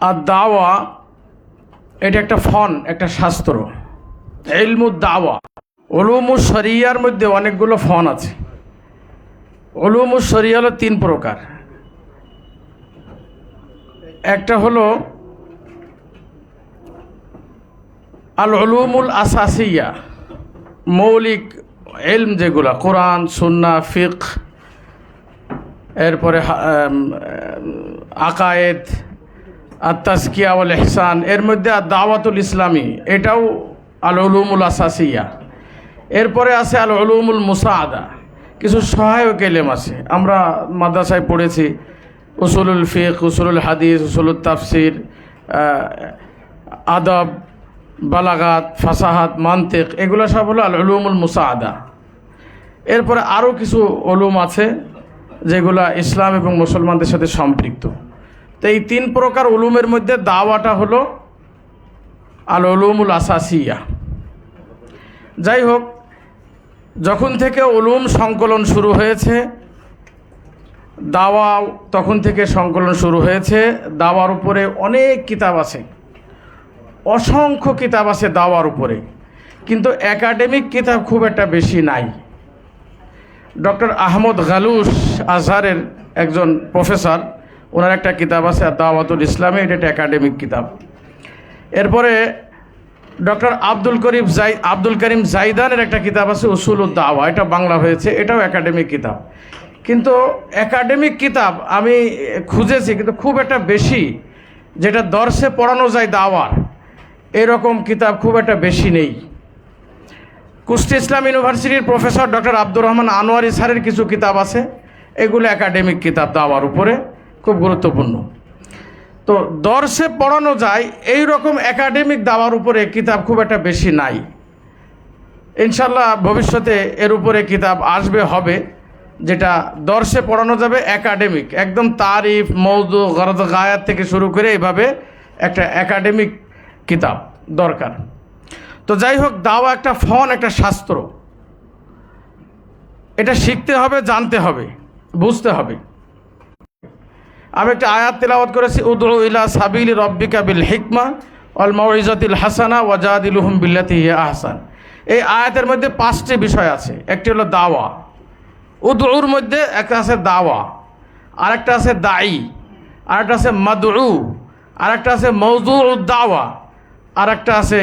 আর দাওয়া এটা একটা ফন, একটা শাস্ত্র। ইলমুদ দাওয়া, উলুমুশ শরিয়ার মধ্যে অনেকগুলো ফন আছে। উলুমুশ শরিয়া হলো 3 প্রকার। একটা হলো আল উলুমুল আসাসিয়া, মৌলিক ইলম যেগুলা, কোরআন, সুন্নাহ, ফিকহ, এরপরে আকায়েদ, আত-তাজকিয়া ওয়াল ইহসান, এর মধ্যে দাওয়াতুল ইসলামী, এটাও আল উলুমুল আসাসিয়া। এরপরে আছে আল উলুমুল মুসাআদা, কিছু সহায়ক ইলম আছে। আমরা মাদ্রাসায় পড়েছি উসুলুল ফিকহ, উসুলুল হাদিস, উসুলুল তাফসির, আদব, বালাগাত, ফাসাহাত, মান্তিক, এগুলো সব হলো আল উলুমুল মুসাআদা। এরপরে আরও কিছু উলুম আছে যেগুলা ইসলাম এবং মুসলমানদের সাথে সম্পৃক্ত। তো এই 3 প্রকার উলুমের মধ্যে দাওয়াটা হলো আল উলুমুল আসাসিয়া। যাই হোক, যখন থেকে উলুম সংকলন শুরু হয়েছে, দাওয়া তখন থেকে সংকলন শুরু হয়েছে। দাওয়ার উপরে অনেক কিতাব আছে, অসংখ্য কিতাব আছে দাওয়ার উপরে, কিন্তু একাডেমিক কিতাব খুব একটা বেশি নাই। ডক্টর আহমদ গালুস, আজহারের একজন প্রফেসর, ওনার একটা কিতাব আছে দাওয়াতুল ইসলামে, এটা একটা একাডেমিক কিতাব। এরপরে ডক্টর আব্দুল করিম জাইদানের একটা কিতাব আছে উসুলুদ দাওয়া, এটা বাংলা হয়েছে, এটাও একাডেমিক কিতাব। কিন্তু একাডেমিক কিতাব আমি খুঁজেছি, কিন্তু খুব একটা বেশি যেটা দর্শে পড়ানো যায় দাওয়ার, এরকম কিতাব খুব একটা বেশি নেই। কুষ্টি ইসলাম ইউনিভার্সিটির প্রফেসর ডক্টর আব্দুর রহমান আনোয়ারি স্যারের কিছু কিতাব আছে, এগুলো একাডেমিক কিতাব, দাওয়ার উপরে খুব গুরুত্বপূর্ণ। তো দর্শে পড়ানো যায় এই রকম একাডেমিক দাওয়ার উপরে কিতাব খুব একটা বেশি নাই। ইনশাল্লাহ ভবিষ্যতে এর উপরে কিতাব আসবে, হবে, যেটা দর্শে পড়ানো যাবে, একাডেমিক, একদম তারিফ, মওদু, গরজ, গায়াত থেকে শুরু করে এইভাবে একটা একাডেমিক কিতাব দরকার। তো যাই হোক, দাওয়া একটা ফন, একটা শাস্ত্র, এটা শিখতে হবে, জানতে হবে, বুঝতে হবে। আমি একটা আয়াত তেলাওয়াত করেছি, উদউ ইলা সাবিলি রব্বিকা বিল হিকমা ওয়াল মাউইজাতিল হাসানা ওয়াজাদিলুহুম বিল্লাতি হিয়া আহসান। এই আয়াতের মধ্যে 5টি বিষয় আছে। একটি হলো দাওয়া, উদউর মধ্যে একটা আছে দাওয়া, আরেকটা আছে দায়ী, আরেকটা আছে মাদউ, আরেকটা আছে মওদুউদ দাওয়া, আরেকটা আছে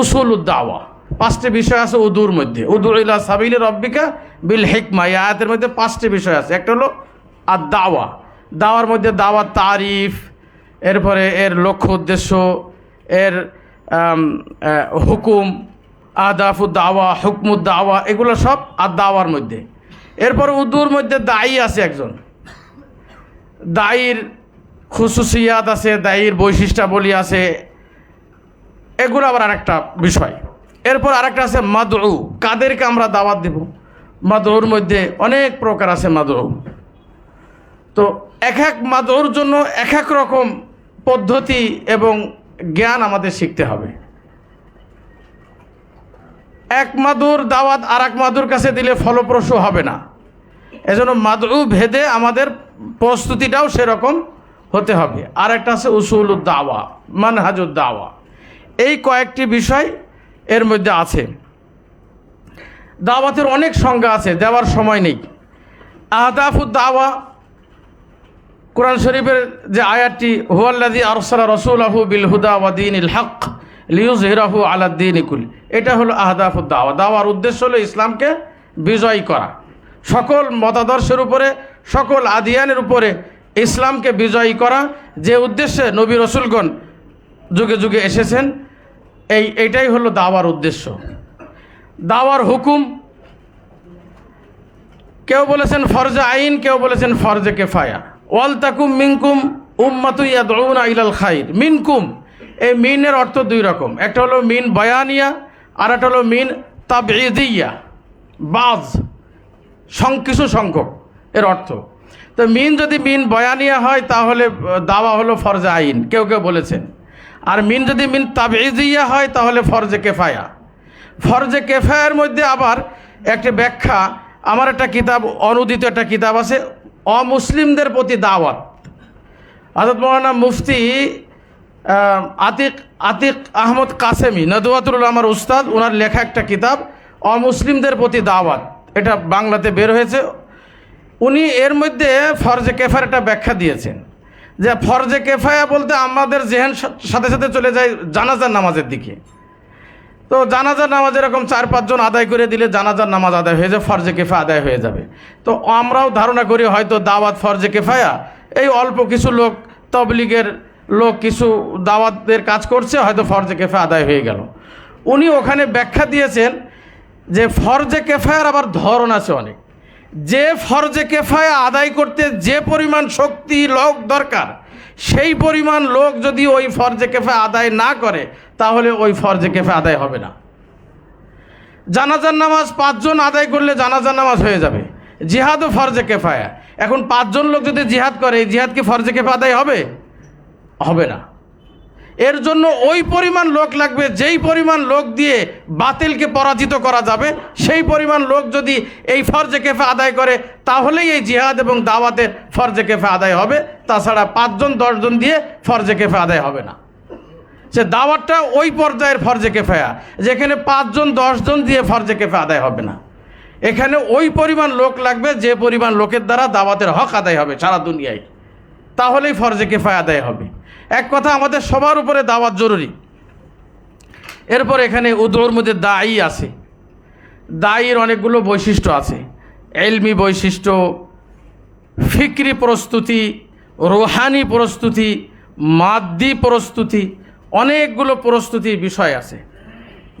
উসুলুদ দাওয়া। 5টি বিষয় আছে উদুর মধ্যে। উদউ ইলা সাবিলি রব্বিকা বিল হিকমা, এই আয়াতের মধ্যে 5টি বিষয় আছে। একটা হলো আর দাওয়া, দাওয়ার মধ্যে দাওয়ার তারিফ, এরপরে এর লক্ষ্য উদ্দেশ্য, এর হুকুম, আহদাফুদ দাওয়া, হুকমুদ দাওয়া, এগুলো সব আর দাওয়ার মধ্যে। এরপর উদুর মধ্যে দায়ী আছে একজন, দায়ীর খুসুসিয়াত আছে, দায়ীর বৈশিষ্ট্যাবলী আছে, এগুলো আবার আরেকটা বিষয়। এরপর আরেকটা আছে মাদউ, কাদেরকে আমরা দাওয়াত দেব। মাদউর মধ্যে অনেক প্রকার আছে মাদউ। তো এক এক মাদউর জন্য এক এক রকম পদ্ধতি এবং জ্ঞান আমাদের শিখতে হবে। এক মাদুর দাওয়াত আর এক মাদুর কাছে দিলে ফলপ্রসূ হবে না। এজন্য মাদউ ভেদে আমাদের প্রস্তুতিটাও সেরকম হতে হবে। আর একটা আছে উসুলুদ দাওয়া, মানহাজুদ দাওয়া, এই কয়েকটি বিষয় এর মধ্যে আছে। দাওয়াতের অনেক সংজ্ঞা আছে, দেওয়ার সময় নেই। আহদাফুদ দাওয়া, কোরআন শরীফের যে আয়াতটি, হুয়াল্লাযী আরসালা রাসূলাহু বিল হুদা ওয়া দীনিল হক লিইয়ুযহিরাহু আলা দ্বীনি কুল্লি, এটা হলো আহদাফুদ দাওয়া। দাওয়ার উদ্দেশ্য হলো ইসলামকে বিজয়ী করা, সকল মতাদর্শের উপরে, সকল আদিয়ানের উপরে ইসলামকে বিজয়ী করা, যে উদ্দেশ্যে নবী রসুলগণ যুগে যুগে এসেছেন, এইটাই হলো দাওয়ার উদ্দেশ্য। দাওয়ার হুকুম, কেউ বলেছেন ফরজে আইন, কেউ বলেছেন ফরজে কেফায়া। ওয়াল তাকুম মিনকুম উম্মাতুন ইয়াদউনা ইলাল খাইর। মিনকুম, এই মিনের অর্থ 2 রকম, একটা হলো মিন বয়ানিয়া, আর একটা হলো মিন তাবঈদিয়া, বাজ, কিছু সংখ্যক এর অর্থ। তো মিন যদি মিন বয়ানিয়া হয় তাহলে দাওয়া হলো ফরজে আইন, কেউ কেউ বলেছেন। আর মিন যদি মিন তাবঈদিয়া হয় তাহলে ফরজে কেফায়া। ফরজে কেফায়ার মধ্যে আবার একটা ব্যাখ্যা, আমার একটা কিতাব, অনুদিত একটা কিতাব আছে, অমুসলিমদের প্রতি দাওয়াত, হযরত মৌলানা মুফতি আতিক আতিক আহমদ কাসেমি নদওয়াতুল উলামার উস্তাদ, ওনার লেখা একটা কিতাব অমুসলিমদের প্রতি দাওয়াত, এটা বাংলাতে বের হয়েছে। উনি এর মধ্যে ফরজে কেফায়ার একটা ব্যাখ্যা দিয়েছেন যে ফরজে কেফায়া বলতে আমাদের জেহেন সাথে সাথে চলে যায় জানাজার নামাজের দিকে। তো জানাজার নামাজ এরকম 4-5 জন আদায় করে দিলে জানাজার নামাজ আদায় হয়ে যাবে, ফরজে কেফায়া আদায় হয়ে যাবে। তো আমরাও ধারণা করি হয়তো দাওয়াত ফরজে কেফায়া, এই অল্প কিছু লোক তবলিগের লোক কিছু দাওয়াতের কাজ করছে, হয়তো ফরজে কেফায়া আদায় হয়ে গেল। উনি ওখানে ব্যাখ্যা দিয়েছেন যে ফরজে কেফায়ার আবার ধরন আছে অনেক। যে ফরজে কেফায়া আদায় করতে যে পরিমাণ শক্তি লোক দরকার, সেই পরিমাণ লোক যদি ওই ফরজে কেফায়া আদায় না করে তাহলে ওই ফরজে কেফায়া আদায় হবে না। জানাজার নামাজ 5 জন আদায় করলে জানাজার নামাজ হয়ে যাবে, জিহাদও ফরজে কেফায়া। এখন 5 জন লোক যদি জিহাদ করে, এই জিহাদ কি ফরজে কেফায়া আদায় হবে? হবে না। এর জন্য ওই পরিমাণ লোক লাগবে, যেই পরিমাণ লোক দিয়ে বাতিলকে পরাজিত করা যাবে, সেই পরিমাণ লোক যদি এই ফরজে কেফায়া আদায় করে তাহলেই এই জিহাদ এবং দাওয়াতের ফরজে কেফায়া আদায় হবে। তাছাড়া 5 জন 10 জন দিয়ে ফরজে কেফায়া আদায় হবে না। সে দাওয়াতটা ওই পর্যায়ের ফরজে কেফায়া, যেখানে 5 জন 10 জন দিয়ে ফরজে কেফায়া আদায় হবে না। এখানে ওই পরিমাণ লোক লাগবে যে পরিমাণ লোকের দ্বারা দাওয়াতের হক আদায় হবে সারা দুনিয়ায়, তাহলেই ফরজে কেফায়া আদায় হবে। এক কথা, আমাদের সবার উপরে দাওয়াত জরুরি। এরপর এখানে উদুর মধ্যে দায়ী আছে। দায়ীর অনেকগুলো বৈশিষ্ট্য আছে, ইলমি বৈশিষ্ট্য, ফিকরি প্রস্তুতি, রুহানি প্রস্তুতি, মাদ্দি প্রস্তুতি, অনেকগুলো প্রস্তুতির বিষয় আছে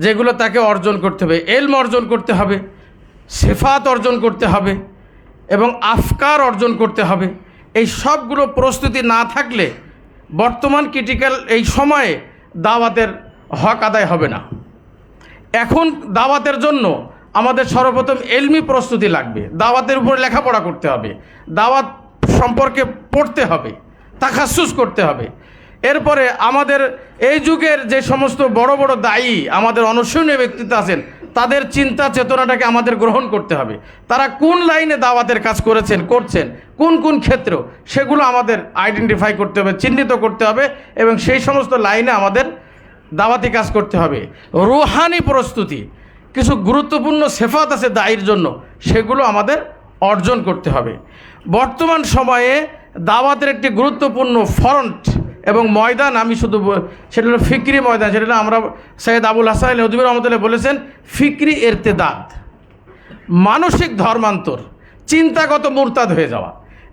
যেগুলো তাকে অর্জন করতে হবে। ইলম অর্জন করতে হবে, সিফাত অর্জন করতে হবে এবং আফকার অর্জন করতে হবে। এই সবগুলো প্রস্তুতি না থাকলে বর্তমান ক্রিটিক্যাল এই সময়ে দাওয়াতের হক আদায় হবে না। এখন দাওয়াতের জন্য আমাদের সর্বপ্রথম ইলমি প্রস্তুতি লাগবে, দাওয়াতের উপর লেখাপড়া করতে হবে, দাওয়াত সম্পর্কে পড়তে হবে, তাখাসুস করতে হবে। এরপরে আমাদের এই যুগের যে সমস্ত বড় বড় দায়ী, আমাদের অনুসরণীয় ব্যক্তিত্ব আছেন, তাদের চিন্তা চেতনাটাকে আমাদের গ্রহণ করতে হবে। তারা কোন লাইনে দাওয়াতের কাজ করছেন, কোন কোন ক্ষেত্র, সেগুলো আমাদের আইডেন্টিফাই করতে হবে, চিহ্নিত করতে হবে এবং সেই সমস্ত লাইনে আমাদের দাওয়াতি কাজ করতে হবে। রুহানি প্রস্তুতি, কিছু গুরুত্বপূর্ণ সিফাত আছে দায়ীর জন্য, সেগুলো আমাদের অর্জন করতে হবে। বর্তমান সময়ে দাওয়াতের একটি গুরুত্বপূর্ণ ফ্রন্ট এবং ময়দান, আমি শুধু সেটা হলো ফিকরি ময়দান। সেটা হলো আমরা সৈয়দ আবুল হাসান আল হুদবি রহমতুল্লাহ বলেছেন ফিকরি ইরতিদাদ, মানসিক ধর্মান্তর, চিন্তাগত মুরতাদ হয়ে যাওয়া।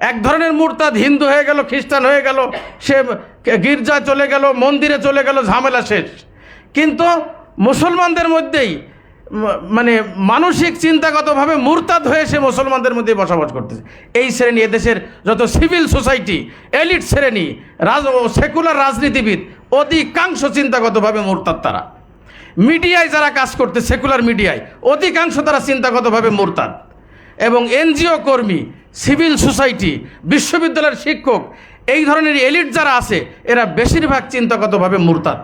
এক ধরনের মুরতাদ হিন্দু হয়ে গেল, খ্রিস্টান হয়ে গেল, সে গির্জায় চলে গেল, মন্দিরে চলে গেল, ঝামেলা শেষ। কিন্তু মুসলমানদের মধ্যেই মানে মানসিক চিন্তাগতভাবে মুরতাদ হয়ে সে মুসলমানদের মধ্যে বসবাস করতেছে। এই শ্রেণী, এদেশের যত সিভিল সোসাইটি, এলিট শ্রেণী, সেকুলার রাজনীতিবিদ, অধিকাংশ চিন্তাগতভাবে মুরতাদ। তারা মিডিয়ায় যারা কাজ করতে, সেকুলার মিডিয়ায় অধিকাংশ তারা চিন্তাগতভাবে মুরতাদ। এবং এনজিও কর্মী, সিভিল সোসাইটি, বিশ্ববিদ্যালয়ের শিক্ষক, এই ধরনের এলিট যারা আছে, এরা বেশিরভাগ চিন্তাগতভাবে মুরতাদ।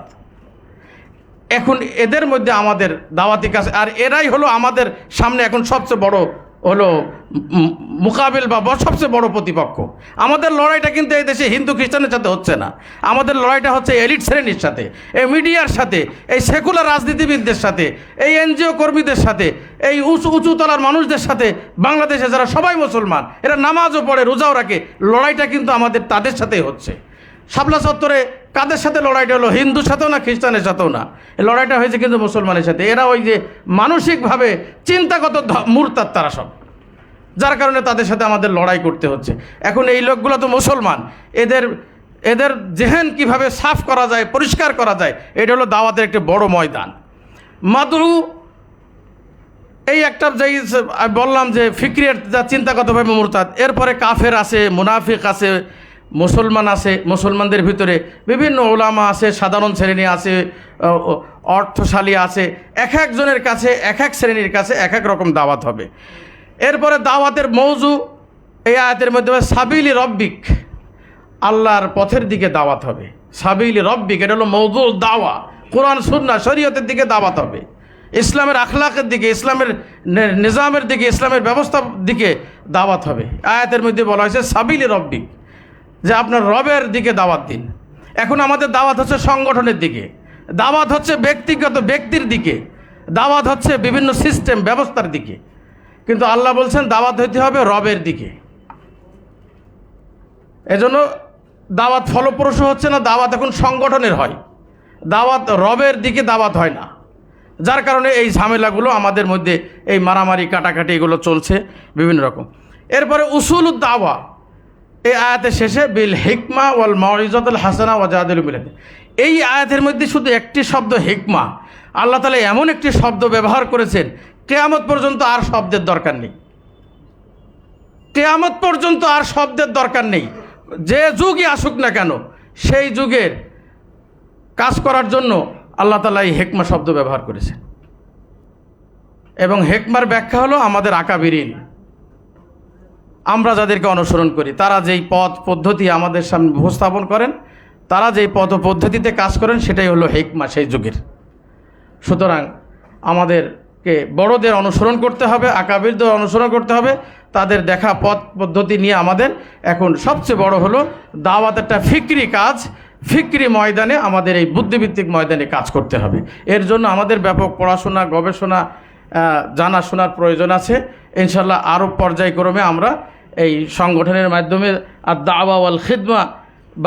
এখন এদের মধ্যে আমাদের দাওয়াতি কাজ, আর এরাই হলো আমাদের সামনে এখন সবচেয়ে বড় হলো মোকাবিল বা সবচেয়ে বড় প্রতিপক্ষ। আমাদের লড়াইটা কিন্তু এই দেশে হিন্দু খ্রিস্টানের সাথে হচ্ছে না, আমাদের লড়াইটা হচ্ছে এলিট শ্রেণীর সাথে, এই মিডিয়ার সাথে, এই সেকুলার রাজনীতিবিদদের সাথে, এই এনজিও কর্মীদের সাথে, এই উঁচু তলার মানুষদের সাথে। বাংলাদেশে যারা সবাই মুসলমান, এরা নামাজও পড়ে, রোজাও রাখে, লড়াইটা কিন্তু আমাদের তাদের সাথেই হচ্ছে। শাপলা চত্বরে কাদের সাথে লড়াইটা হলো? হিন্দুর সাথেও না, খ্রিস্টানের সাথেও না, লড়াইটা হয়েছে কিন্তু মুসলমানের সাথে। এরা ওই যে মানসিকভাবে চিন্তাগত মুরতাদ তারা সব, যার কারণে তাদের সাথে আমাদের লড়াই করতে হচ্ছে। এখন এই লোকগুলো তো মুসলমান, এদের জেহেন কিভাবে সাফ করা যায়, পরিষ্কার করা যায়, এটা হলো দাওয়াতের একটি বড় ময়দান। মাদরু এই একটা যেই বললাম যে ফিক্রির যা চিন্তাগতভাবে মুরতাদ, এরপরে কাফের আছে, মুনাফিক আছে, মুসলমান আছে, মুসলমানদের ভিতরে বিভিন্ন ওলামা আছে, সাধারণ শ্রেণী আছে, অর্থশালী আছে। এক একজনের কাছে, এক এক শ্রেণীর কাছে এক এক রকম দাওয়াত হবে। এরপরে দাওয়াতের মৌজু এই আয়াতের মধ্যে সাবিলি রব্বিক, আল্লাহর পথের দিকে দাওয়াত হবে। সাবিলি রব্বিক, এটা হলো মৌজু দাওয়া, কোরআন সুন্নাহ শরীয়তের দিকে দাওয়াত হবে, ইসলামের আখলাকের দিকে, ইসলামের নিজামের দিকে, ইসলামের ব্যবস্থার দিকে দাওয়াত হবে। আয়াতের মধ্যে বলা হয়েছে সাবিলি রব্বিক, যে আপনার রবের দিকে দাওয়াত দিন। এখন আমাদের দাওয়াত হচ্ছে সংগঠনের দিকে, দাওয়াত হচ্ছে ব্যক্তিগত ব্যক্তির দিকে, দাওয়াত হচ্ছে বিভিন্ন সিস্টেম ব্যবস্থার দিকে। কিন্তু আল্লাহ বলছেন দাওয়াত হইতে হবে রবের দিকে। এজন্য দাওয়াত ফলপ্রসূ হচ্ছে না, দাওয়াত এখন সংগঠনের হয়, দাওয়াত রবের দিকে দাওয়াত হয় না। যার কারণে এই ঝামেলাগুলো আমাদের মধ্যে, এই মারামারি কাটাকাটি এগুলো চলছে বিভিন্ন রকম। এরপরে উসুলুদ দাওয়া এই আয়াতের শেষে বিল হিকমা ওয়াল মাউইজাতুল হাসানা ওয়া জাদিলু বিল্লাতি। এই আয়াতের মধ্যে শুধু একটি শব্দ হিকমা, আল্লাহ তাআলা এমন একটি শব্দ ব্যবহার করেছেন কিয়ামত পর্যন্ত আর শব্দের দরকার নেই। কিয়ামত পর্যন্ত আর শব্দের দরকার নেই। যে যুগই আসুক না কেন, সেই যুগের কাজ করার জন্য আল্লাহ তাআলা এই হিকমা শব্দ ব্যবহার করেছেন। এবং হিকমার ব্যাখ্যা হলো আমাদের আকাবিরিন, আমরা যাদেরকে অনুসরণ করি, তারা যেই পথ পদ্ধতি আমাদের সামনে উপস্থাপন করেন, তারা যেই পথ পদ্ধতিতে কাজ করেন, সেটাই হলো হিকমা সেই যুগের। সুতরাং আমাদেরকে বড়দের অনুসরণ করতে হবে, আকাবিরদের অনুসরণ করতে হবে, তাদের দেখা পথ পদ্ধতি নিয়ে আমাদের এখন সবচেয়ে বড় হলো দাওয়াত একটা ফিকরি কাজ। ফিকরি ময়দানে আমাদের এই বুদ্ধিভিত্তিক ময়দানে কাজ করতে হবে। এর জন্য আমাদের ব্যাপক পড়াশোনা, গবেষণা, জানাশোনার প্রয়োজন আছে। ইনশাল্লাহ আরও পর্যায়ক্রমে আমরা এই সংগঠনের মাধ্যমে আর দাওয়া ওয়াল খিদমা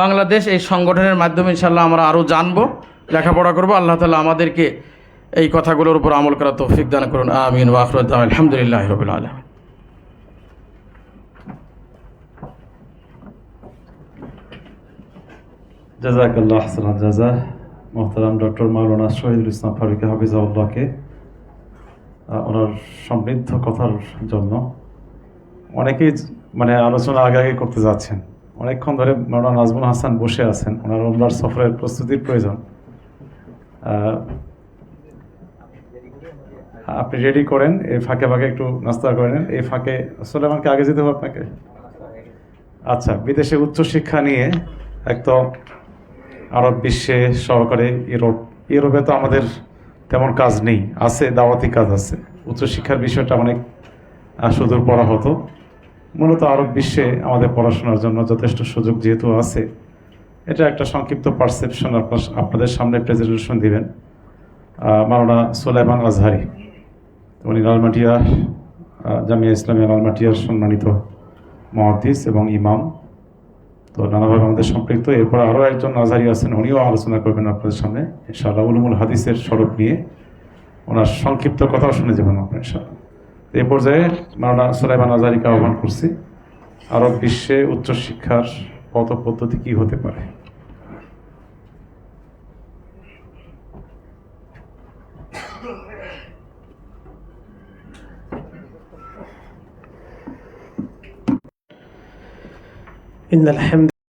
বাংলাদেশ, এই সংগঠনের মাধ্যমে ইনশাল্লাহ আমরা আরও জানবো, লেখাপড়া করবো। আল্লাহ তাআলা আমাদেরকে এই কথাগুলোর উপর আমল করার তৌফিক দান করুন। আমিন ওয়া আখিরু দাওয়ানা আলহামদুলিল্লাহি রাব্বিল আলামিন। জাযাকাল্লাহু আহসানাল জাযা। মুহতারাম ডক্টর মাওলানা শহীদুল ইসলাম ফারুকী হাফিজাহুল্লাহকে ওনার সমৃদ্ধ কথার জন্য অনেকেই আলোচনা আগে করতে যাচ্ছেন। অনেকক্ষণ ধরে মাওলানা নাজমুল হাসান বসে আছেন, ওনার ওমরার সফরের প্রস্তুতির প্রয়োজন। আপনি রেডি করেন, এই ফাঁকে ফাঁকে একটু নাস্তা করে নেন। এই ফাঁকে সুলাইমানকে আগে যেতে হবে আপনাকে। আচ্ছা, বিদেশে উচ্চশিক্ষা নিয়ে একদম আরব বিশ্বে সহকারে ইউরোপে তো আমাদের তেমন কাজ নেই, আছে দাওয়াতি কাজ আছে। উচ্চশিক্ষার বিষয়টা অনেক সুদূর পড়া হতো। মূলত আরব বিশ্বে আমাদের পড়াশোনার জন্য যথেষ্ট সুযোগ যেহেতু আছে, এটা একটা সংক্ষিপ্ত পারসেপশন আপনাদের সামনে প্রেজেন্টেশন দিবেন মাওলানা সুলাইমান আজহারি। উনি লালমাটিয়া জামিয়া ইসলামিয়া লালমাটিয়ার সম্মানিত মুহাদ্দিস এবং ইমাম, তো নানাভাবে আমাদের সম্পৃক্ত। এরপর আরও একজন আজহারি আছেন, উনিও আলোচনা করবেন আপনাদের সামনে ইনশাআল্লাহ উলুমুল হাদিসের স্বরূপ নিয়ে। ওনার সংক্ষিপ্ত কথাও শুনে যাবেন আপনার ইনশাআল্লাহ। এই পর্যায়ে মাওলানা সুলাইমান আজহারিকে আহ্বান করছি। আরব বিশ্বে উচ্চশিক্ষার পথ পদ্ধতি কী হতে পারে? إن الحمد